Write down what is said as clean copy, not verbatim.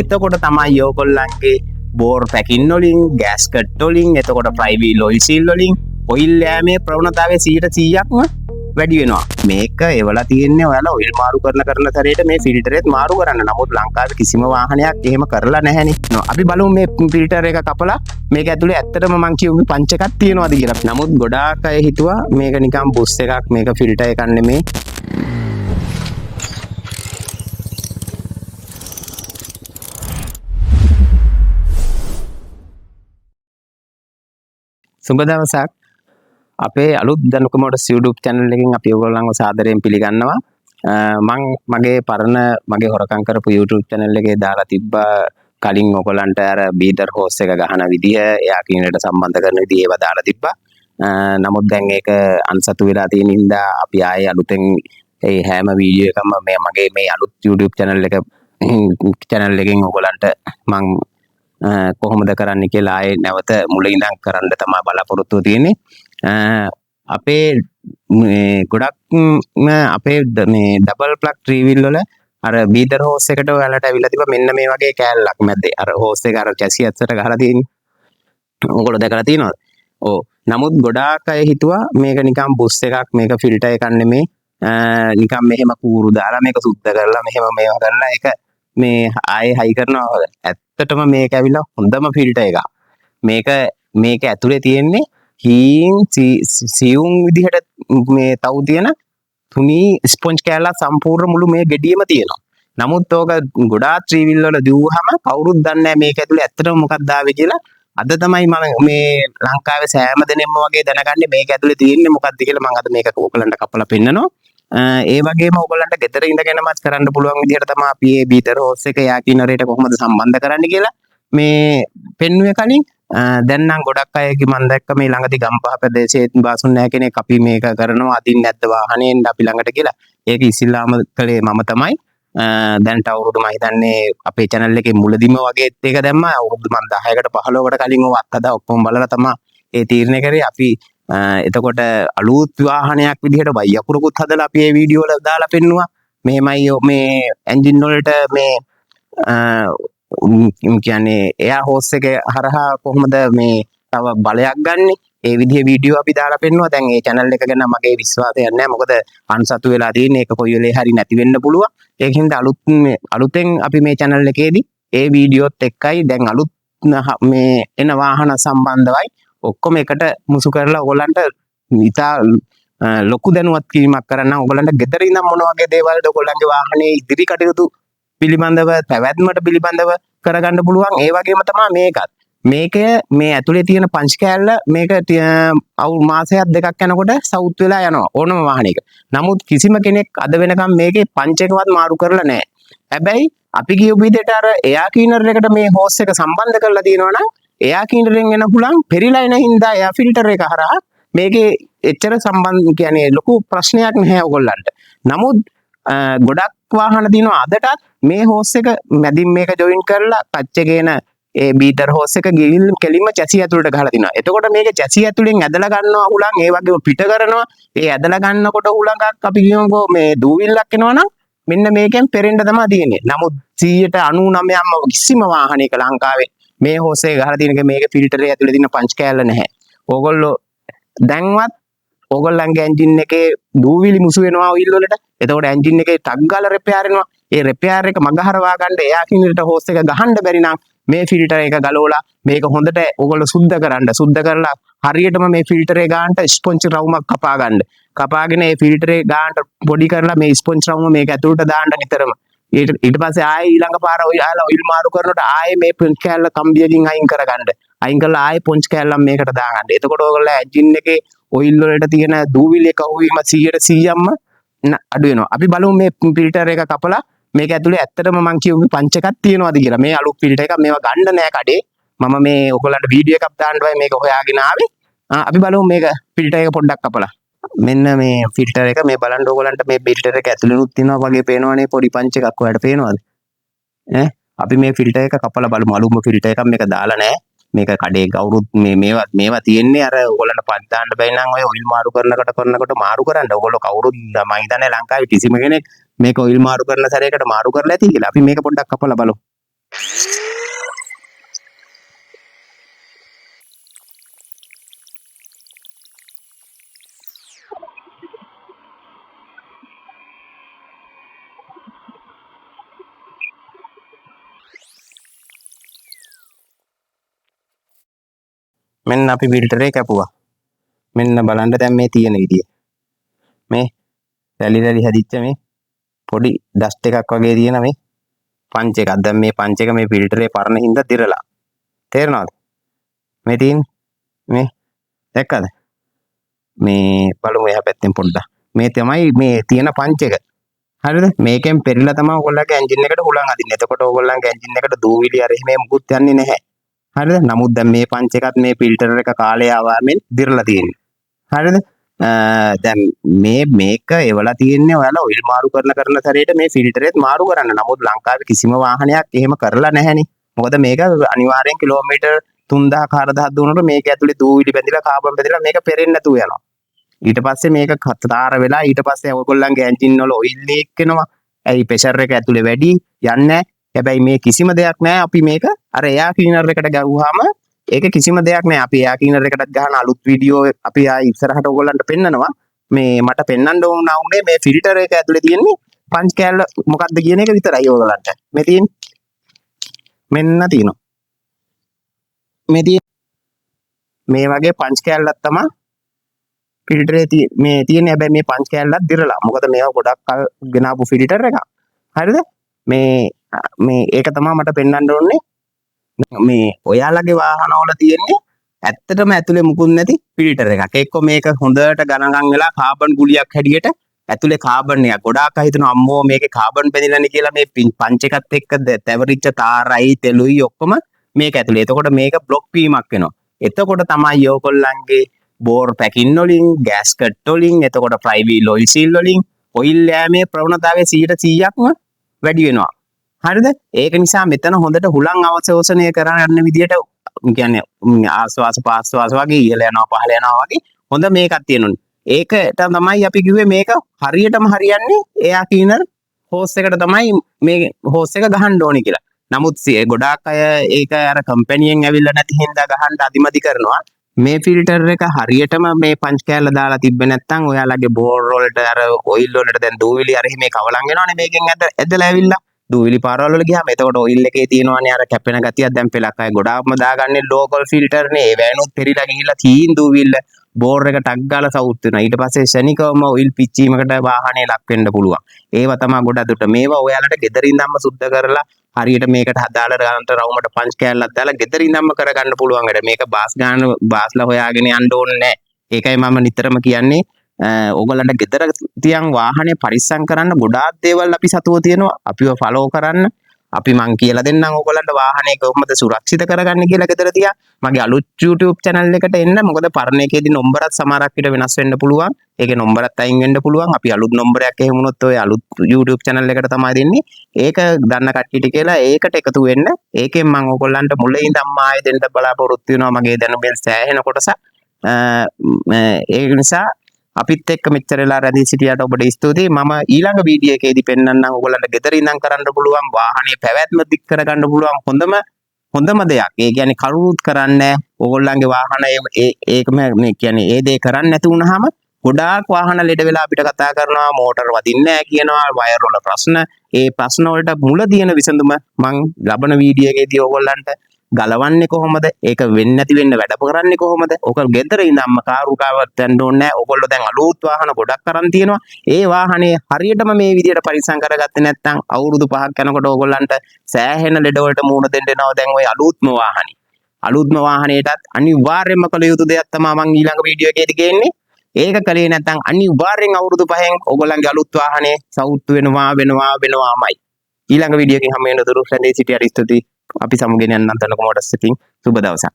එතකොට තමයි ඕගොල්ලන්ගේ බෝර් පැකින් වලින් ගෑස් කට් වලින් එතකොට ෆ්ලයි වීල් ඔයිල් සීල් වලින් ඔයිල් යෑමේ ප්‍රවණතාවය 100%ක්ම වැඩි වෙනවා. මේක එවලා තියෙන්නේ ඔයාලා ඔයිල් මාරු කරන සැරේට මේ ෆිල්ටරෙත් මාරු කරන්න. නමුත් ලංකාවේ කිසිම වාහනයක් එහෙම කරලා නැහැනේ. අපි බලමු මේ ෆිල්ටර් එක කපලා මේක ඇතුලේ ඇත්තටම මං කියුවේ පංච එකක් තියෙනවද කියලා. නමුත් ගොඩාක් අය හිතුවා මේක නිකන් බුස් එකක්, මේක ෆිල්ටර් එකක් නෙමේ. සුබ දවසක්. අපේ අලුත් දැනුක මොඩස් YouTube channel එකෙන් අපි ඔයගොල්ලන්ව සාදරයෙන් පිළිගන්නවා. මම මගේ පරණ මගේ හොරකම් කරපු YouTube channel එකේ දාලා තිබ්බා කලින් ඔයගොල්ලන්ට අර බීදර් හෝස් එක ගහන විදිය, එයා කීනට සම්බන්ධ කරන විදිය ඒවා දාලා තිබ්බා. නමුත් දැන් ඒක අන්සතු වෙලා තියෙන හින්දා අපි ආයේ අලුතෙන් ඒ හැම වීඩියෝ එකම මගේ මේ අලුත් YouTube channel එකෙන් ඔයගොල්ලන්ට මම කොහොමද කරන්න කියලා ආයේ නැවත මුල ඉඳන් කරන්න තමයි බලාපොරොත්තු තියෙන්නේ. අපේ ගොඩක් අපේ මේ ඩබල් ප්ලග් ට්‍රී වීල් වල අර බීදර් හෝස් එකට ඔයාලට අවිලා තිබ්බා මෙන්න මේ වගේ කෑල්ලක් මැද්දේ. අර හෝස් එක අර චැසි ඇත්තට ගහලා තියෙන්නේ. ඔයගොල්ලෝ දැකලා තියෙනවද? ඔව්. නමුත් ගොඩාක් අය හිතුවා මේක නිකන් බුස් එකක්, මේක ෆිල්ටර් එකක් නෙමේ. නිකන් මෙහෙම කූරු දාලා මේක සුද්ධ කරලා මෙහෙම මේවා කරලා ඒක මේ ආයේ හයි කරනවා. ඇත්තටම මේක ඇවිල්ලා හොඳම ෆිල්ටර් එකක්. මේක ඇතුලේ තියෙන්නේ හීන් සියුම් විදිහට මේ තවු තියෙන තුනී ස්පොන්ජ් කෑල්ලක් සම්පූර්ණ මුළු මේ ගෙඩියම තියෙනවා. නමුත් ඕක ගොඩාක් ට්‍රී වීල් වල දිව්වහම කවුරුත් දන්නේ නැහැ මේක ඇතුලේ ඇත්තටම මොකක්ද ආවේ කියලා. අද තමයි මම මේ ලංකාවේ සෑම දෙනෙක්ම වගේ දැනගන්නේ මේක ඇතුලේ තියෙන්නේ මොකක්ද කියලා. මම අද මේක ඔයගලන්ට කපලා පෙන්නනවා. ඒ වගේම ඔයගලන්ට ගෙදර ඉඳගෙනමත් කරන්න පුළුවන් විදිහට තමයි අපි මේ බීතර හෝස් එක යාකිනරේට කොහොමද සම්බන්ධ කරන්නේ කියලා මේ පෙන්නුවේ කලින්. දැන් නම් ගොඩක් අයගේ මම දැක්ක මේ ළඟදී ගම්පහ ප්‍රදේශයේ බාසුන් නැහැ කෙනෙක් අපි මේක කරනවා අදින්න නැද්ද වාහනේෙන් අපි ළඟට කියලා. ඒක ඉස්ලාම කලේ මම තමයි. දැන්ට අවුරුදු මම හිතන්නේ අපේ channel එකේ මුලදීම වගේ ඒක දැම්මා. අවුරුදු මම 10කට 15කට කලින් ඔය අත්හදා ඔක්කොම බලලා තමයි ඒ තීරණය කරේ. අපි එතකොට අලුත් වාහනයක් විදිහට වයි අකුරකුත් හදලා අපි මේ වීඩියෝ වල දාලා පෙන්නුවා. මෙහෙමයි මේ එන්ජින් වලට මේ කියන්නේ එයා හෝස් එක හරහා කොහොමද මේ තව බලයක් ගන්නෙ ඒ විදිහේ වීඩියෝ අපි දාලා පෙන්නුවා. දැන් මේ channel එක ගැන මගේ විශ්වාසයක් නැහැ. මොකද අන්සතු වෙලා තියෙන්නේ ඒක කොයි වෙලේ හරි නැති වෙන්න පුළුවන්. ඒකින්ද අලුතෙන් අපි මේ channel එකේදී ඒ වීඩියෝත් එක්කයි දැන් අලුත් මේ එන වාහන සම්බන්ධවයි ඔක්කොම එකට මුසු කරලා ඔයගලන්ට ඉතා ලොකු දැනුවත් කිරීමක් කරන්න. ඔයගලන්ට ගෙදර ඉඳන් මොන වගේ දේවල්ද ඔයගලන්ගේ වාහනේ ඉදිරි කටයුතු පිළිබඳව පැවැත්මට පිළිබඳව කරගන්න පුළුවන්. ඒ වගේම තමයි මේකත්. මේක මේ ඇතුලේ තියෙන පංච කෑල්ල මේක මාසයක් දෙකක් යනකොට සවුත් වෙලා යනවා ඕනම වාහනයක. නමුත් කිසිම කෙනෙක් අද වෙනකම් මේකේ පංච එකවත් මාරු කරලා නැහැ. හැබැයි අපි කියපු විදිහට අර එයා කීනර් එකට මේ හෝස් එක සම්බන්ධ කරලා තියෙනවා නම් එයා කීනරෙන් එන පුලන් පෙරිලා එන හින්දා එයා ෆිල්ටර් එක හරහා මේකේ එච්චර සම්බන්ධ කියන්නේ ලොකු ප්‍රශ්නයක් නැහැ ඔයගොල්ලන්ට. නමුත් ගොඩක් වාහන දිනවා අදටත් මේ හෝස් එක මැදින් මේක ජොයින් කරලා ටච් එකේ එන ඒ බීටර් හෝස් එක ගිහින් කෙලින්ම චැසි ඇතුළට ගහලා තිනවා. එතකොට මේක චැසි ඇතුලෙන් ඇදලා ගන්නවා හුලං, ඒ වගේම පිට කරනවා. ඒ ඇදලා ගන්නකොට හුලඟක් අපි කියමුකෝ මේ දූවිල්ලක් එනවනම් මෙන්න මේකෙන් පෙරෙන්න තමයි තියෙන්නේ. නමුත් 99%ම කිසිම වාහනයක ලංකාවේ මේ හෝස් එක ගහලා තියෙනක මේක ෆිල්ටරේ ඇතුලේ තියෙන පංච් කෑල්ල නැහැ. ඕගොල්ලෝ දැන්වත් ඕගොල්ලන්ගේ එන්ජින් එකේ දූවිලි මුසු වෙනවා ඔයිල් වලට. එතකොට එන්ජින් එකේ ටග් ගාලා රිපෙයාර් වෙනවා. ඒ රිපෙයාර් එක මගහරවා ගන්න එයා කිනරට හෝස් එක ගහන්න බැරි නම් මේ ෆිල්ටර් එක ගලවලා මේක හොඳට ඕගොල්ලෝ සුද්ධ කරන්න. සුද්ධ කරලා හරියටම මේ ෆිල්ටරේ ගානට ස්පොන්ජ් රවුමක් කපා ගන්න. කපාගෙන මේ ෆිල්ටරේ ගානට පොඩි කරලා මේ ස්පොන්ජ් රවුම මේක ඇතුළට දාන්න නිතරම. ඊට පස්සේ ආයේ ඊළඟ පාර ඔයාලා ඔයිල් මාරු කරනකොට ආයේ මේ පොන්ච් කෑල්ල කම්බියකින් අයින් කරගන්න. අයින් කරලා ආයේ පොන්ච් කෑල්ලක් මේකට දාගන්න. එතකොට ඕගොල්ලෝ එන්ජින් එකේ ඔයිල් වලට තියෙන දූවිලි කහුවීම 100%ක්ම අඩු වෙනවා. අපි බලමු මේ ෆිල්ටර් එක කපලා මේක ඇතුලේ ඇත්තටම මම කියුවේ පංච එකක් තියෙනවද කියලා. මේ අලුත් ෆිල්ටර් එකක් මේවා ගන්න නෑ කඩේ. මම මේ ඔයගොල්ලන්ට වීඩියෝ එකක් දාන්නවයි මේක හොයාගෙන ආවේ. අපි බලමු මේක ෆිල්ටර් එක පොඩ්ඩක් කපලා. මෙන්න මේ ෆිල්ටර් එක මේ බලන්න ඕගොල්ලන්ට මේ ෆිල්ටර් එක ඇතුළේනුත් තියෙනවා වගේ පේනවනේ පොඩි පංච එකක් ඔයාලට පේනවද? අපි මේ ෆිල්ටර් එක කපලා බලමු. අලුත්ම ෆිල්ටර් එකක් මේක දාලා නැහැ. මේක කඩේ කවුරුත් මේවා තියෙන්නේ අර ඔයගොල්ලන්ට පත් දාන්න බැයි නම් ඔය ඔයිල් මාරු කරනකොට මාරු කරන්න. ඔයගොල්ලෝ කවුරුත් මම හිතන්නේ ලංකාවේ කිසිම කෙනෙක් මේක ඔයිල් මාරු කරන සැරයකට මාරු කරලා ඇති කියලා. අපි මේක පොඩ්ඩක් කපලා බලමු. මෙන්න අපි ෆිල්ටර් එක කැපුවා. මෙන්න බලන්න දැන් මේ තියෙන විදිය. මේ රැලි රැලි හැදිච්ච මේ පොඩි ඩස්ට් එකක් වගේ තියෙන මේ පංච් එකක්. දැන් මේ පංච් එක මේ ෆිල්ටරේ පරණ හින්දා දිරලා. තේරෙනවද? මේ තියෙන්නේ මේ දැක්කද? මේ බලමු එහා පැත්තෙන් පොඩ්ඩක්. මේ තමයි මේ තියෙන පංච් එක. හරිද? මේකෙන් පෙරිලා තමයි ඔයගොල්ලන්ගේ එන්ජින් එකට හුලං අදින්නේ. එතකොට ඔයගොල්ලන්ගේ එන්ජින් එකට දූවිලි අර එහෙම මුකුත් යන්නේ නැහැ. හරිද? නමුත් දැන් මේ පංච් එකත් මේ ෆිල්ටර් එක කාලය ආවමෙන් දිරලා තියෙන්නේ. හරිද? දැන් මේක එවලා තියෙන්නේ ඔයාලා ඔයිල් මාරු කරන සැරේට මේ ෆිල්ටරේත් මාරු කරන්න. නමුත් ලංකාවේ කිසිම වාහනයක් එහෙම කරලා නැහැනේ. මොකද මේක අනිවාර්යෙන් කිලෝමීටර් 3000 4000 දුවනකොට මේක ඇතුලේ දූවිලි බැඳිලා කාබන් බැඳිලා මේක පෙරෙන්නේ නැතුව යනවා. ඊට පස්සේ මේක කතාර වෙලා ඊට පස්සේ ඔයගොල්ලන්ගේ එන්ජින් වල ඔයිල් ලීක් වෙනවා. ඇයි ප්‍රෙෂර් එක ඇතුලේ වැඩි යන්නේ. හැබැයි මේ කිසිම දෙයක් නැහැ. අපි මේක අර එයා ක්ලීනර් එකට ගහුවාම ඒක කිසිම දෙයක් නැහැ. අපි එයා ක්ලීනර් එකටත් ගහන අලුත් වීඩියෝ අපි ආයි ඉස්සරහට ඔයගොල්ලන්ට පෙන්නනවා. මේ මට පෙන්වන්න ඕන වුණේ මේ ෆිල්ටර් එක ඇතුලේ තියෙන්නේ පංච් කෑල්ල මොකක්ද කියන එක විතරයි ඔයගොල්ලන්ට. මේ තියෙන්නේ මෙන්න තියෙනවා. මේ වගේ පංච් කෑල්ලක් තමයි ෆිල්ටරේ මේ තියෙන්නේ. හැබැයි මේ පංච් කෑල්ලක් දිරලා. මොකද මේවා ගොඩක් කල් ගෙනාපු ෆිල්ටර් එකක්. හරිද? මේ ඒක තමයි මට පෙන්වන්න ඕනේ. මේ ඔයාලගේ වාහනවල තියෙන්නේ ඇත්තටම ඇතුලේ මුකුත් නැති ෆිල්ටර් එකක්. එක්ක මේක හොඳට ගණන් වෙලා කාබන් ගුලියක් හැටියට ඇතුලේ කාබන් එක. ගොඩාක් අය හිතනවා අම්මෝ මේකේ කාබන් බැඳිලානේ කියලා මේ පංච් එකත් එක්ක තැවරිච්ච තාරයි තෙලුයි ඔක්කොම මේක ඇතුලේ. එතකොට මේක බ්ලොක් වීමක් වෙනවා. එතකොට තමයි ඔයගොල්ලන්ගේ බෝර් පැකින් වලින් ගෑස්කට් වලින් එතකොට ෆ්ලයි වීල් ඔයිල් සීල් වලින් ඔයිල් යෑමේ ප්‍රවණතාවය 100%ක්ම වැඩි වෙනවා. හරිද? ඒක නිසා මෙතන හොඳට හුලං අවශෝෂණය කරන්න විදියට කියන්නේ ආස්වාස පාස්වාස වගේ ඉහළ යනවා පහළ යනවා වගේ හොඳ මේකක් තියෙනුනේ. ඒකට තමයි අපි කිව්වේ මේක හරියටම හරියන්නේ එයා ක්ලීනර් හෝස් එකට තමයි මේ හෝස් එක ගහන්න ඕනේ කියලා. නමුත් ගොඩාක් අය ඒක අර කම්පැනියෙන් ඇවිල්ලා නැති හින්දා ගහන්න අදිමදි කරනවා. මේ ෆිල්ටර් එක හරියටම මේ පංච් කෑල්ල දාලා තිබ්බේ නැත්නම් ඔයාලගේ බෝර් වලට අර ඔයිල් වලට දැන් දූවිලි අර එහෙම කවලම් වෙනවනේ මේකෙන් ඇදලා ඇවිල්ලා දූවිලි පාරවල් වල ගියාම එතකොට ඔයිල් එකේ තියෙනවනේ අර කැපෙන ගතියක්. දැන් පෙලක් අය ගොඩාක්ම දාගන්නේ ලෝකල් ෆිල්ටර් නේ. ඒ වෑනුත් පෙරිලා ගිහිල්ලා තීන් දූවිල්ල බෝර් එක ටක් ගාලා සවුත් වෙනවා. ඊට පස්සේ ශනිකවම ඔයිල් පිච්චීමකට වාහනේ ලක් වෙන්න පුළුවන්. ඒවා තමයි ගොඩක් මේවා ඔයාලට ගෙදරින් ඉඳන්ම සුද්ධ කරලා හරියට මේකට හදාලා ගන්නට රවුමට පංච් කෑල්ලක් දාලා ගෙදරින් ඉඳන්ම කරගන්න පුළුවන් වැඩ. මේක බාස්ලා හොයාගෙන යන්න ඕනේ නැහැ. ඒකයි මම නිතරම කියන්නේ ඕගොල්ලන්ට ගෙදර තියන් වාහනේ පරිස්සම් කරන්න ගොඩාක් දේවල් අපි සතුව තියෙනවා. අපිව ෆලෝ කරන්න. අපි මං කියලා දෙන්නම් ඕගොල්ලන්ට වාහනේ කොහොමද සුරක්ෂිත කරගන්නේ කියලා ගෙදර තියා. මගේ අලුත් YouTube channel එකට එන්න. මොකද පරණ එකේදී නම්බරත් සමහරක් විට වෙනස් වෙන්න පුළුවන්. ඒකේ නම්බරත් අයින් වෙන්න පුළුවන්. අපි අලුත් නම්බරයක් එහෙම වුණොත් ඔය අලුත් YouTube channel එකට තමයි දෙන්නේ. ඒක දන්න කට්ටියට කියලා ඒකට එකතු වෙන්න. ඒකෙන් මම ඕගොල්ලන්ට මුලින් ඉඳන්ම ආයෙ දෙන්න බලාපොරොත්තු වෙනවා. මගේ දැනුමෙන් සෑහෙන කොටස. ඒ නිසා අපිත් එක්ක මෙච්චර වෙලා රැඳී සිටියට ඔබට ස්තුතියි. මම ඊළඟ වීඩියෝ එකේදී පෙන්වන්නම් ඔයගොල්ලන්ට ගෙදර ඉඳන් කරන්න පුළුවන් වාහනේ පැවැත්ම දික් කරගන්න පුළුවන් හොඳම දෙයක්. ඒ කියන්නේ කවුරුත් කරන්නේ ඕගොල්ලන්ගේ වාහන ඒකම මේ කියන්නේ ඒ දේ කරන්නේ නැති වුනහම ගොඩාක් වාහන ලෙඩ වෙලා අපිට කතා කරනවා මෝටර වදින්නේ නැහැ කියනවා වයර් වල ප්‍රශ්න. ඒ ප්‍රශ්න වලට මුල තියෙන විසඳුම මම ලබන වීඩියෝ එකේදී ඕගොල්ලන්ට ගලවන්නේ කොහොමද? ඒක වෙන්නේ නැති වෙන්න වැඩ කරන්නේ කොහොමද? ඔක ගෙදර ඉඳන්ම කාරුකාවක් යන්න ඕනේ නැහැ. ඔයගොල්ලෝ දැන් අලුත් වාහන ගොඩක් අරන් තියෙනවා. ඒ වාහනේ හරියටම මේ විදියට පරිස්සම් කරගත්තේ නැත්නම් අවුරුදු 5ක් යනකොට ඕගොල්ලන්ට සෑහෙන ලෙඩ වලට මුහුණ දෙන්න වෙනවා. දැන් ওই අලුත්ම වාහනේ. අලුත්ම වාහනේටත් අනිවාර්යයෙන්ම කළ යුතු දෙයක් තමයි මම ඊළඟ වීඩියෝ එකේදී කියන්නේ. ඒක කලේ නැත්නම් අනිවාර්යෙන් අවුරුදු 5න් ඔයගොල්ලන්ගේ අලුත් වාහනේ සවුත් වෙනවාමයි. ඊළඟ වීඩියෝ එකේ හැම වෙනතුරු රැඳී සිටියට ස්තුතියි. අපි සමුගෙන යන්න අන්තන කොමඩස් එකකින් සුබ දවසක්.